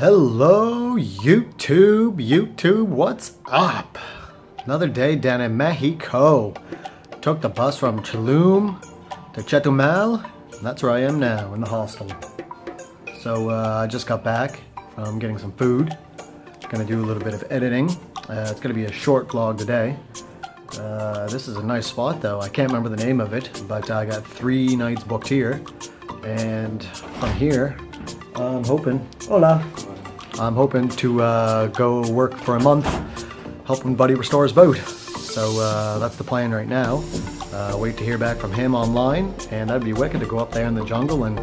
Hello YouTube, what's up? Another day down in Mexico. Took the bus from Tulum to Chetumal, and that's where I am now, in the hostel. So I just got back from getting some food. Gonna do a little bit of editing. It's gonna be a short vlog today. This is a nice spot though. I can't remember the name of it, but I got 3 nights booked here. And from here, I'm hoping to go work for a month helping Buddy restore his boat. So that's the plan right now. Wait to hear back from him online, and that'd be wicked to go up there in the jungle and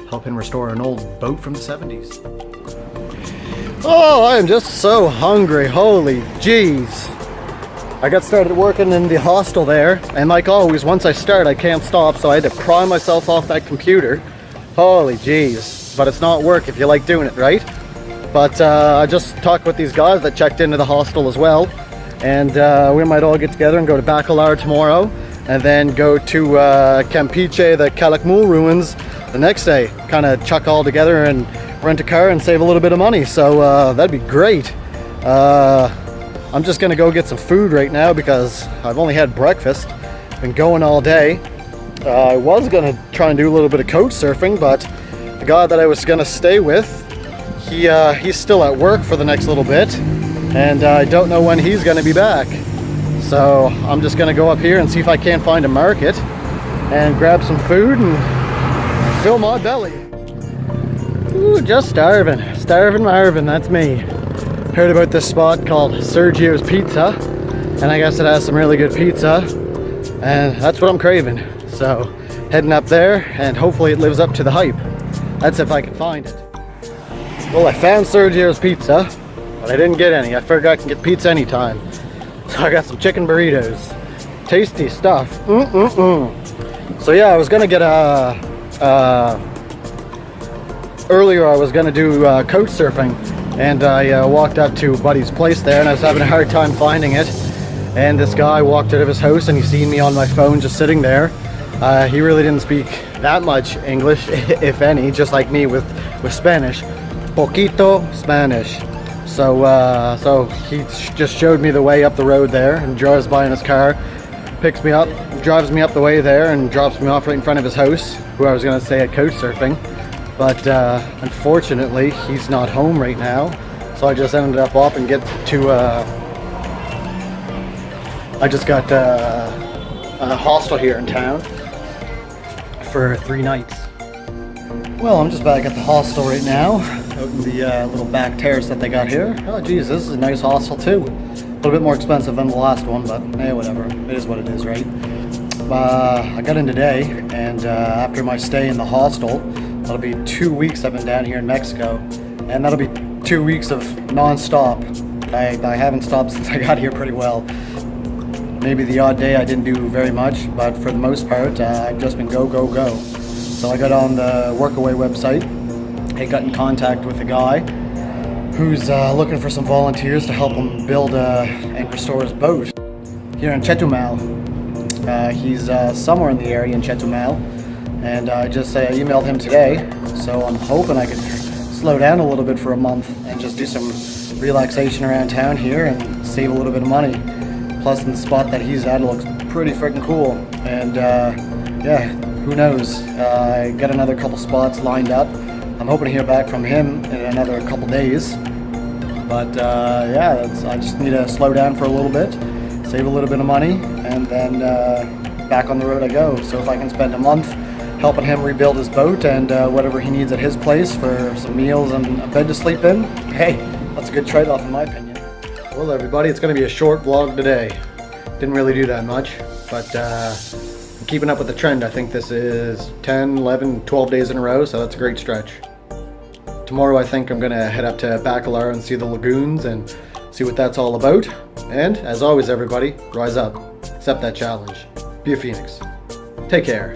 help him restore an old boat from the 70s. Oh, I am just so hungry, holy jeez. I got started working in the hostel there, and like always, once I start I can't stop, so I had to pry myself off that computer. Holy jeez. But it's not work if you like doing it, right? But I just talked with these guys that checked into the hostel as well, and we might all get together and go to Bacalar tomorrow, and then go to Campeche, the Calakmul ruins the next day. Kind of chuck all together and rent a car and save a little bit of money, so that'd be great. I'm just gonna go get some food right now because I've only had breakfast, been going all day. I was gonna try and do a little bit of couch surfing, but the guy that I was gonna stay with, he's still at work for the next little bit, and I don't know when he's gonna be back. So I'm just gonna go up here and see if I can't find a market and grab some food and fill my belly. Ooh, just starving Marvin, that's me. Heard about this spot called Sergio's Pizza, and I guess it has some really good pizza, and that's what I'm craving. So heading up there, and hopefully it lives up to the hype. That's if I can find it. Well, I found Sergio's Pizza, but I didn't get any. I figured I can get pizza anytime. So I got some chicken burritos. Tasty stuff. So yeah, I was gonna get earlier I was gonna do couch surfing, and I walked up to Buddy's place there, and I was having a hard time finding it. And this guy walked out of his house, and he seen me on my phone just sitting there. He really didn't speak that much English, if any, just like me with Spanish. Poquito Spanish. So he just showed me the way up the road there, and drives by in his car, picks me up, drives me up the way there, and drops me off right in front of his house, who I was going to stay at couch surfing. But unfortunately, he's not home right now, so I just ended up off and get to... I just got a hostel here in town for 3 nights. Well, I'm just back at the hostel right now, out in the little back terrace that they got here. Oh geez, this is a nice hostel too. A little bit more expensive than the last one, but hey, whatever. It is what it is, right? I got in today, and after my stay in the hostel, that'll be 2 weeks I've been down here in Mexico, and that'll be 2 weeks of non-stop. I haven't stopped since I got here pretty well. Maybe the odd day I didn't do very much, but for the most part, I've just been go. So I got on the Workaway website. I got in contact with a guy who's looking for some volunteers to help him build and restore his boat here in Chetumal. He's somewhere in the area in Chetumal, and I just emailed him today. So I'm hoping I could slow down a little bit for a month and just do some relaxation around town here and save a little bit of money. Plus, in the spot that he's at, it looks pretty freaking cool. And yeah, who knows? I got another couple spots lined up. I'm hoping to hear back from him in another couple days. But yeah, I just need to slow down for a little bit, save a little bit of money, and then back on the road I go. So if I can spend a month helping him rebuild his boat and whatever he needs at his place for some meals and a bed to sleep in, hey, that's a good trade-off in my opinion. Well everybody, it's going to be a short vlog today. Didn't really do that much, but I'm keeping up with the trend. I think this is 10, 11, 12 days in a row, so that's a great stretch. Tomorrow I think I'm going to head up to Bacalar and see the lagoons and see what that's all about. And as always everybody, rise up, accept that challenge, be a phoenix. Take care.